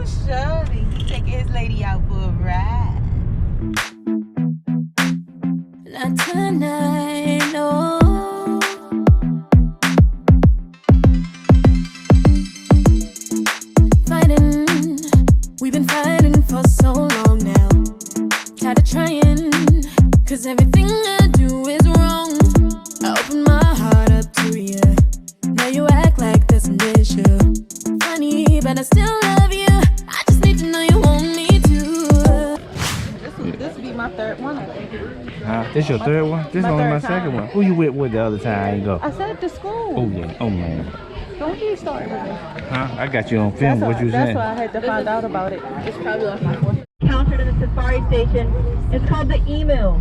Shirley, he taking his lady out for a ride. Not tonight, no. Fighting, we've been fighting for so long now. Tired of trying, cause everything I do is wrong. I open my heart up to you. Now you act like there's an issue. Funny, but I still love you. I just need to know you want me to. This will be my third one, I think. This your third one? This is only my second one. Who you with the other time you go? I said to school. Oh yeah, oh man. Don't you start with me. Huh? I got you on film. What you saying? That's why I had to find out about it. It's probably like my fourth. Encountered in the safari station. It's called the emu.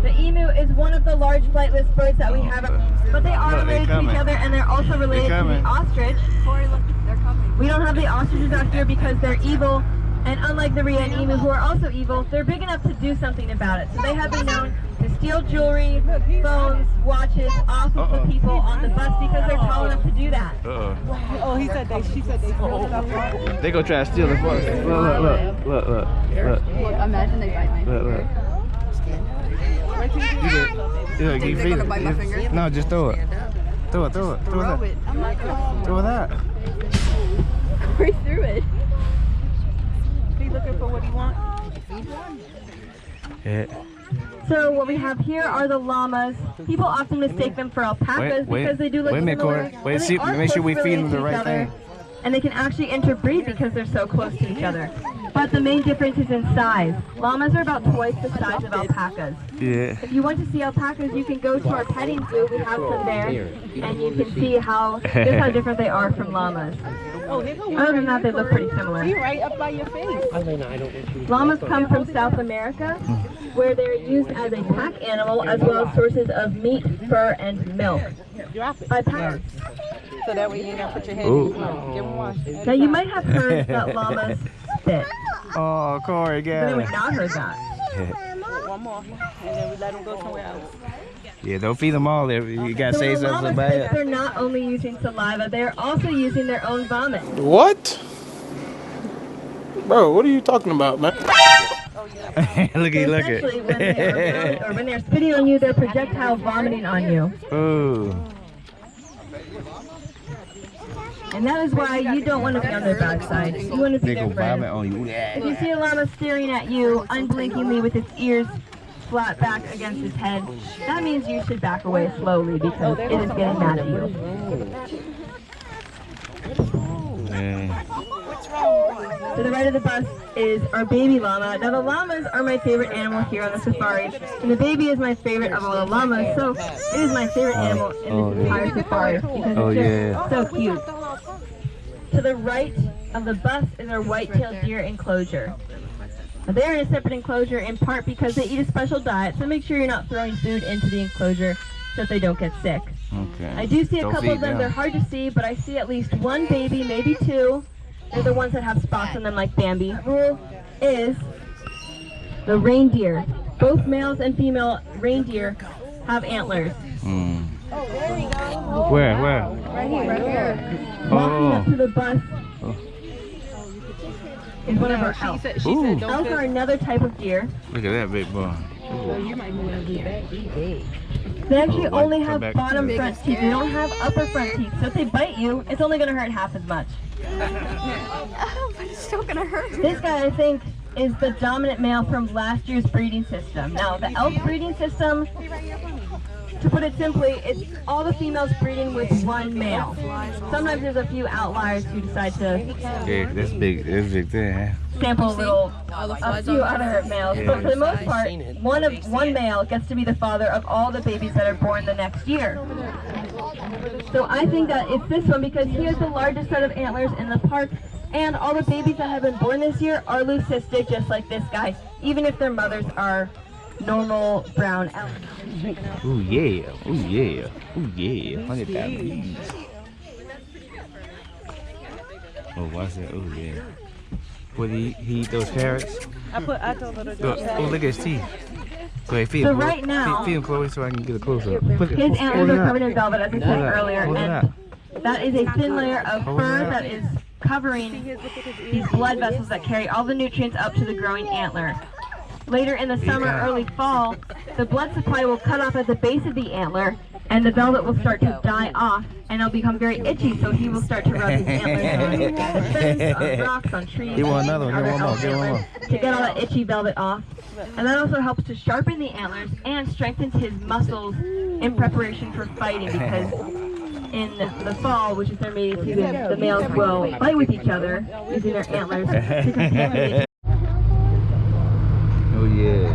The emu is one of the large flightless birds that we have, but they are related to each other, and they're also related to the ostrich. They're coming. We don't have the ostriches out here because they're evil, and unlike the Ria and emu, who are also evil, they're big enough to do something about it. So they have been known to steal jewelry, phones, watches off of the people on the bus because they're tall enough to do that. Oh, she said they stole stuff. They gonna try to steal it for us. Look. Imagine they bite me. Look. You gonna bite my finger? No, just throw it. Throw it. Throw it. I'm not gonna Throw that. breathe through it. He looking for what he wants. Yeah. So what we have here are the llamas. People often mistake them for alpacas because they do look similar. Corey. Wait, see, make sure we feed them the right thing. And they can actually interbreed because they're so close to each other. But the main difference is in size. Llamas are about twice the size of alpacas. Yeah. If you want to see alpacas, you can go to our petting zoo. We have some there, and you can see how different they are from llamas. Other than that, they look pretty similar. He right up by your face. Llamas come from South America, where they're used as a pack animal as well as sources of meat, fur, and milk. By pack. So that way you ain't gotta put your head in his mouth. Give him one. Now you might have heard that llamas spit. Oh, Corey, But got you it. might not heard that. One more. And then we let him go somewhere else. Yeah, don't feed them all there. You gotta So say when something llamas about spit, it. they're not only using saliva, they're also using their own vomit. What? Bro, what are you talking about, man? Look at Essentially, when they are vomiting, or when they're spitting on you, they're projectile vomiting on you. Ooh. And that is why you don't want to be on their bad side. You want to be They their go friend. vomit on you. If you see a llama staring at you unblinkingly with its ears flat back against its head, that means you should back away slowly because it is getting mad at you. Yeah. To the right of the bus is our baby llama. Now the llamas are my favorite animal here on the safari, and the baby is my favorite of all the llamas, so it is my favorite animal in this entire safari because it's just so cute. To the right of the bus is our white-tailed deer enclosure. Now, they're in a separate enclosure in part because they eat a special diet, so make sure you're not throwing food into the enclosure so that they don't get sick. Okay. I do see a Don't couple of feed them. They're hard to see, but I see at least one baby, maybe two. They're the ones that have spots on them like Bambi. Rule is the reindeer. Both males and female reindeer have antlers. Mm. Oh, there we go. Where? Right here. Walking up to the bus is one of our She elk. said Ooh. don't Elk are another type of deer. Look at that big boy. you might want to be back. Be big. They actually Oh, like, only come have back bottom to- front teeth. They don't have upper front teeth. So if they bite you, it's only going to hurt half as much. But it's still gonna hurt. This guy, I think, is the dominant male from last year's breeding system. Now, the elk breeding system, to put it simply, it's all the females breeding with one male. Sometimes there's a few outliers who decide to Yeah, that's big. That's big there. sample a few other males. But for the most part, one male gets to be the father of all the babies that are born the next year. So I think that it's this one because he has the largest set of antlers in the park, and all the babies that have been born this year are leucistic, just like this guy, even if their mothers are normal brown elk. Ooh yeah. Ooh yeah. Ooh yeah. 100,000. Oh, what's that? Ooh yeah. What he eat those carrots? I told her to do Look, oh, look at his teeth. So hey, feed So him, Chloe. right now- feed him, Chloe, so I can get a close up. His antlers are covered in velvet, as I said earlier, Hold it and up. that is a thin layer of Hold it fur up. that is covering these blood vessels that carry all the nutrients up to the growing antler. Later in the summer, early fall, the blood supply will cut off at the base of the antler, and the velvet will start to die off, and it'll become very itchy, so he will start to rub his antlers on the fence, on rocks, on trees, Get one another one, and get one more, other get one more. antlers to get all that itchy velvet off. And that also helps to sharpen the antlers and strengthens his muscles in preparation for fighting, because in the fall, which is their mating season, the males will fight with each other using their antlers to compete with each other. Oh yeah.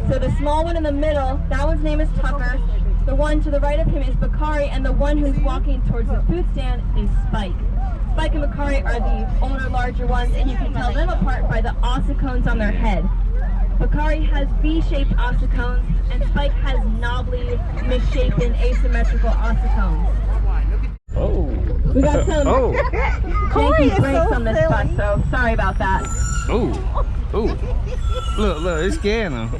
So the small one in the middle, that one's name is Tucker. The one to the right of him is Bakari, and the one who's walking towards the food stand is Spike. Spike and Bakari are the older, larger ones, and you can tell them apart by the ossicones on their head. Bakari has V-shaped ossicones, and Spike has knobbly, misshapen, asymmetrical ossicones. Oh. We got some janky brakes on this bus, so sorry about that. Oh. Oh. Look, it's scaring them.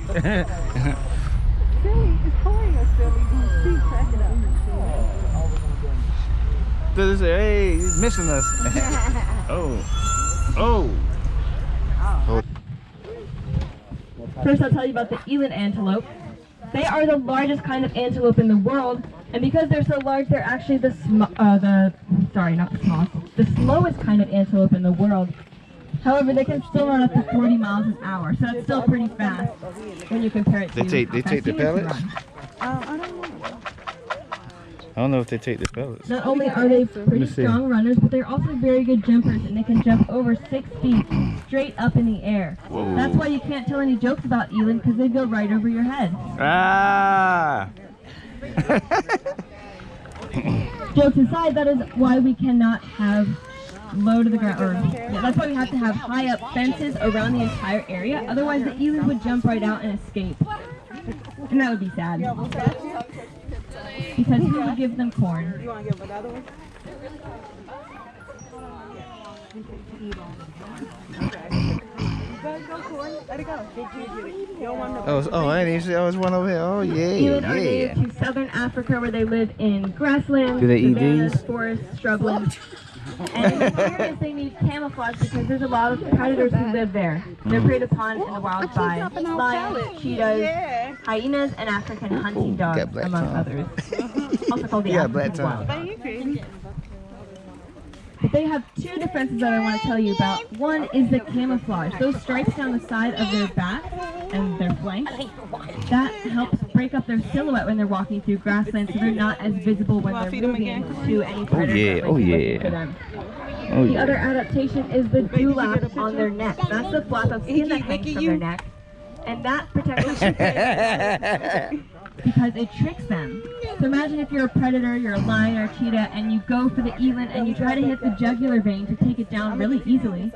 They say, hey, he's missing us. Oh. First, I'll tell you about the eland antelope. They are the largest kind of antelope in the world, and because they're so large, they're actually the slowest kind of antelope in the world. However, they can still run up to 40 miles an hour, so that's still pretty fast when you compare it to They take the pellets? I don't know if they take the pellets. Not only are they pretty strong runners, but they're also very good jumpers, and they can jump over 6 feet straight up in the air. Whoa. That's why you can't tell any jokes about eland, because they go right over your head. Ah! Jokes aside, that is why we cannot have low to the ground, that's why we have to have high up fences around the entire area, otherwise the eland would jump right out and escape. And that would be sad. Because who would give them corn? You want to give another one? Go, corn. Let it go. You don't want to. Oh, I didn't even see. Oh, there's one over here. Oh, Eland are yeah. native to southern Africa, where they live in grasslands, Do they eat savannas, these? forests, shrublands. And in the areas they need camouflage because there's a lot of predators who live there. They're preyed upon in the wild by lions, cheetahs, hyenas, and African hunting dogs, among others. Also called the African wild. But they have two differences that I want to tell you about. One is the camouflage. Those stripes down the side of their back and their flanks, that helps break up their silhouette when they're walking through grassland, so they're not as visible when they're moving to any predators that might be looking for them. The other adaptation is the dewlap on their neck. That's the flap of skin that hangs from their neck, and that protects them because it tricks them. So imagine if you're a predator, you're a lion or a cheetah, and you go for the eland and you try to hit the jugular vein to take it down really easily.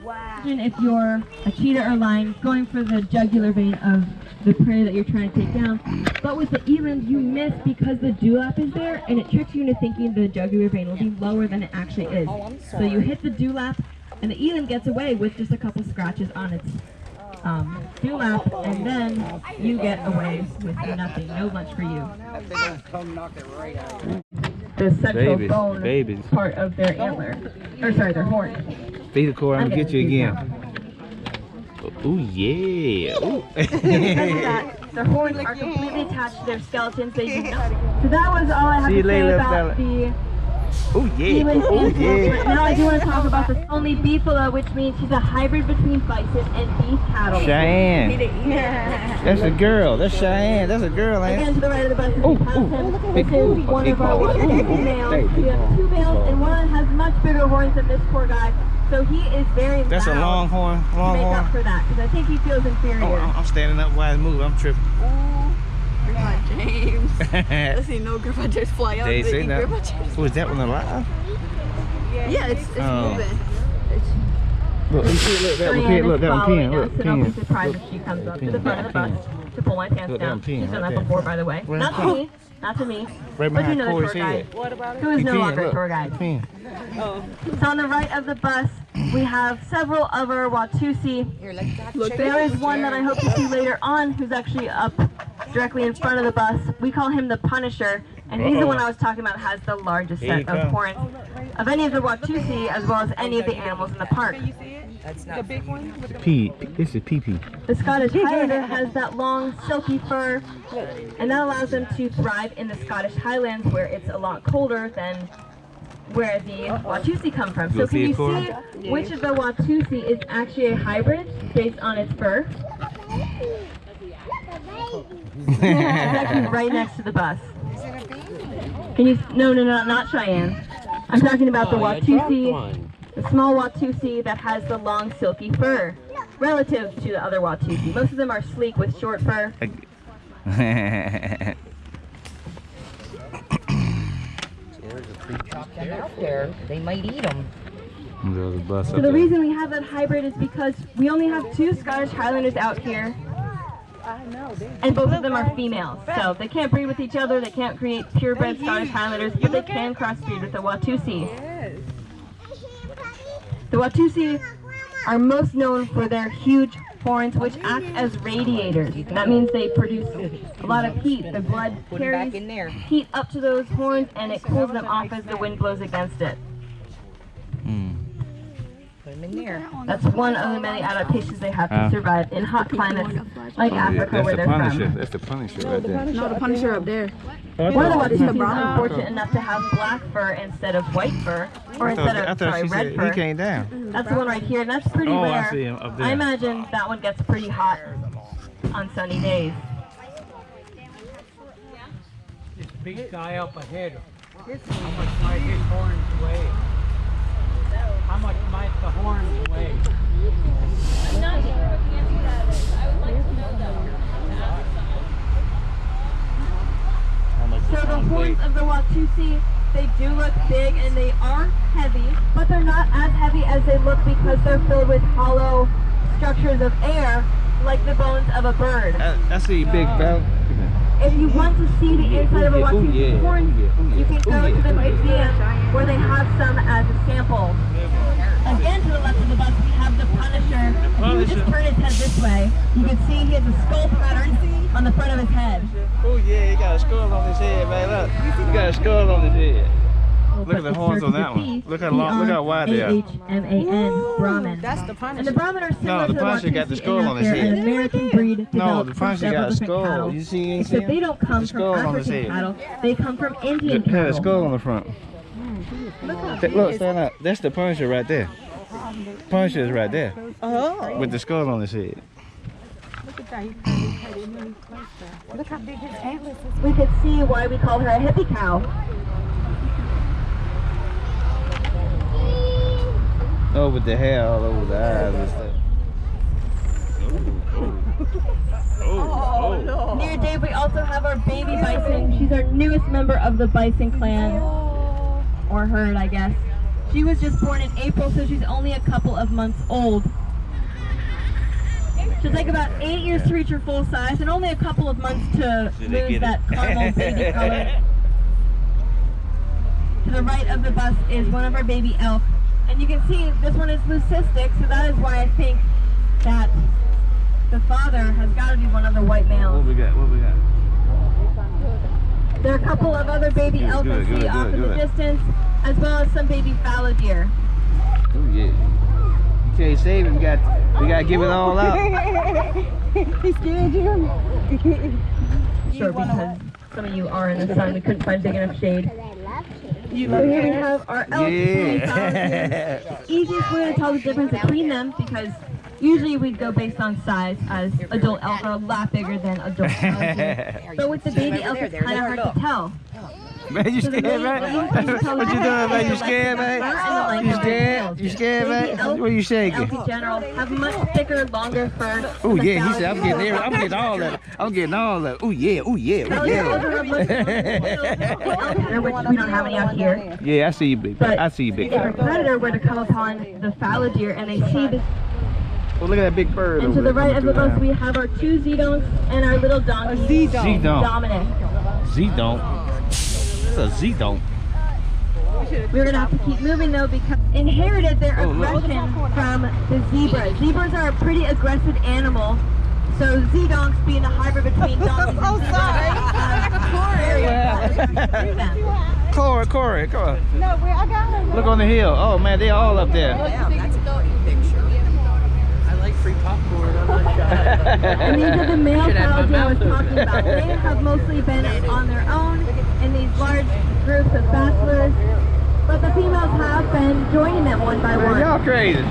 Imagine if you're a cheetah or lion going for the jugular vein of the prey that you're trying to take down. But with the eland, you miss because the dewlap is there, and it tricks you into thinking the jugular vein will be lower than it actually is. So you hit the dewlap, and the eland gets away with just a couple scratches on its dewlap, and then you get away with nothing. No lunch for you. The central bone part of their antler, or sorry, their horn. Feed the core, I'm gonna get you again. Oh yeah. Ooh. Their horns are completely attached to their skeletons. They do not. So that was all I have to say about the eland antelope. Now I do want to talk about the only beefalo, which means she's a hybrid between bison and beef cattle. Cheyenne. That's a girl. That's Cheyenne. That's a girl, ain't it? Again, to the right of the bus is This is one of our males. We have two males, and one has much bigger horns than this poor guy. So he is very loud. That's a long horn. To make up for that, because I think he feels inferior. Oh, I'm standing up while I move. I'm tripping. Grandpa James. Let's see, no Grandpa James fly out. They say that. Grandpa James. Was that one alive? Yeah, it's moving. Look, you see, look, that one peeing. Look, that one peeing. Look, so don't be surprised if she comes up to the front of the bus to pull my pants down. She's done that before, by the way. Not to me. Not to me. Right but you behind know the Corey's tour guide. head. What about Who is no longer a tour guide. Oh. So on the right of the bus, we have several of our Watusi. Look, there is one that I hope to see later on who's actually up directly in front of the bus. We call him the Punisher And he's the one I was talking about, has the largest set of horns of any of the Watusi, as well as any of the animals in the park. That's not the big one. This is pee-pee. The Scottish Highlander has that long, silky fur, and that allows them to thrive in the Scottish Highlands, where it's a lot colder than where the Watusi come from. So can you see which of the Watusi is actually a hybrid based on its fur? It's actually right next to the bus. Can you? No, not Cheyenne. I'm talking about the Watusi, the small Watusi that has the long, silky fur, relative to the other Watusi. Most of them are sleek with short fur. There's a tree chop them out there. They might eat them. So the reason we have that hybrid is because we only have 2 Scottish Highlanders out here. And both of them are females, so they can't breed with each other, they can't create purebred Scottish Highlanders, but they can crossbreed with the Watusi. The Watusi are most known for their huge horns, which act as radiators. That means they produce a lot of heat. The blood carries heat up to those horns, and it cools them off as the wind blows against it. That's one of the many adaptations they have to survive in hot climates like Africa, where they're from. That's the Punisher right there. No, the Punisher up there. One of the Watusi is unfortunate enough to have black fur instead of white fur, or instead of, red fur. He came down. That's the one right here, and that's pretty rare. I see him up there. I imagine that one gets pretty hot on sunny days. This big guy up ahead, how much might his horns weigh? How much might the horns weigh? I'm not sure what the answer to that is. I would like to know though. So the horns of the Watusi, they do look big and they are heavy, but they're not as heavy as they look because they're filled with hollow structures of air, like the bones of a bird. I see big belt. If you want to see the inside of a Watusi horn, you can go to the museum where they have some as a sample. Again, to the left of the bus, we have the Punisher. If you would just turn his head this way, you can see he has a skull pattern on the front of his head. Oh yeah, he got a skull on his head, man. Look, he got a skull on his head. Look at the horns on that one. Look how long, look how wide they are. Brahman, Brahman. That's the Punisher. And the Brahman are similar No, the to Punisher got the skull on his They're an head. American breed No, the developed from Punisher got a several different skull. cattle. You see, you ain't Except seen they don't come the from skull on his African head. cattle. They come from Indian It had a cattle. skull on the front. Look, stand up. That's the Punisher right there. Punisher is right there. Oh. With the skull on his head. Look at that. Look how big his antlers is. We could see why we call her a hippie cow. Oh, with the hair all over the eyes and stuff. Near Dave, we also have our baby bison. She's our newest member of the bison clan. Or herd, I guess. She was just born in April, so she's only a couple of months old. She'll take about 8 years to reach her full size, and only a couple of months to lose that caramel baby color. To the right of the bus is one of our baby elk. And you can see this one is leucistic, so that is why I think that the father has got to be one of the white males. What we got? What we got? There are a couple of other baby elk I see off in the distance, as well as some baby fallow deer. Oh yeah. You can't save it. We got to give it all out. He scared you? Sure, because some of you are in the sun. We couldn't find big enough shade. So here we have our elk. Yeah. Easiest way to tell the difference between them, because usually we'd go based on size, as adult elk are a lot bigger than adult fallow deer. But with the baby elk, it's kind of hard to tell. Man, you scared, man? What you doing, man? You scared, man? You scared? You scared, man? What are you shaking? Elk in general have much thicker, longer fur. Oh yeah, he said I'm getting there. I'm getting all that. I'm getting all that. Oh yeah, oh yeah, oh yeah. Which we don't have any out here. Yeah, I see you, big. I see you, big. If a predator were to come upon the fallow deer and they see this. Oh, look at that big bird. And to the right of the bus, we have our 2 Z-donks and our little donkey, Dominic. Z-donk. It's a Z-donk. We're gonna have to keep moving though, because inherited their aggression from the zebras. Zebras are a pretty aggressive animal So Z-donks being a hybrid between donkeys and zebras. Corey, come on. No, I got him. Look on the hill. Oh man, they're all up there. Yeah, that's a cute picture. I like free popcorn. I'm not shy. And these are the male cows I was talking about. They have mostly been on their own in these large groups of bachelors, but the females have been joining them one by one. Y'all crazy.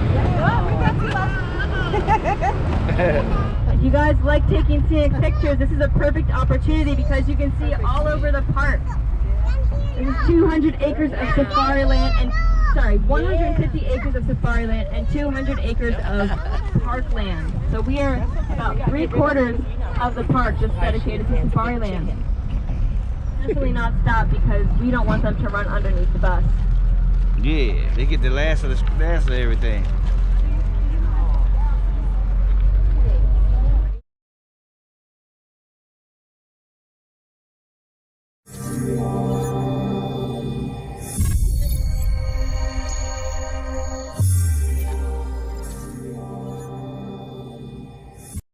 If you guys like taking scenic pictures, this is a perfect opportunity because you can see all over the park. This is 200 acres of safari land and 150 acres of safari land and 200 acres of parkland. So we are about 3/4 of the park just dedicated to safari land. Definitely not stop because we don't want them to run underneath the bus. Yeah, they get the last of everything.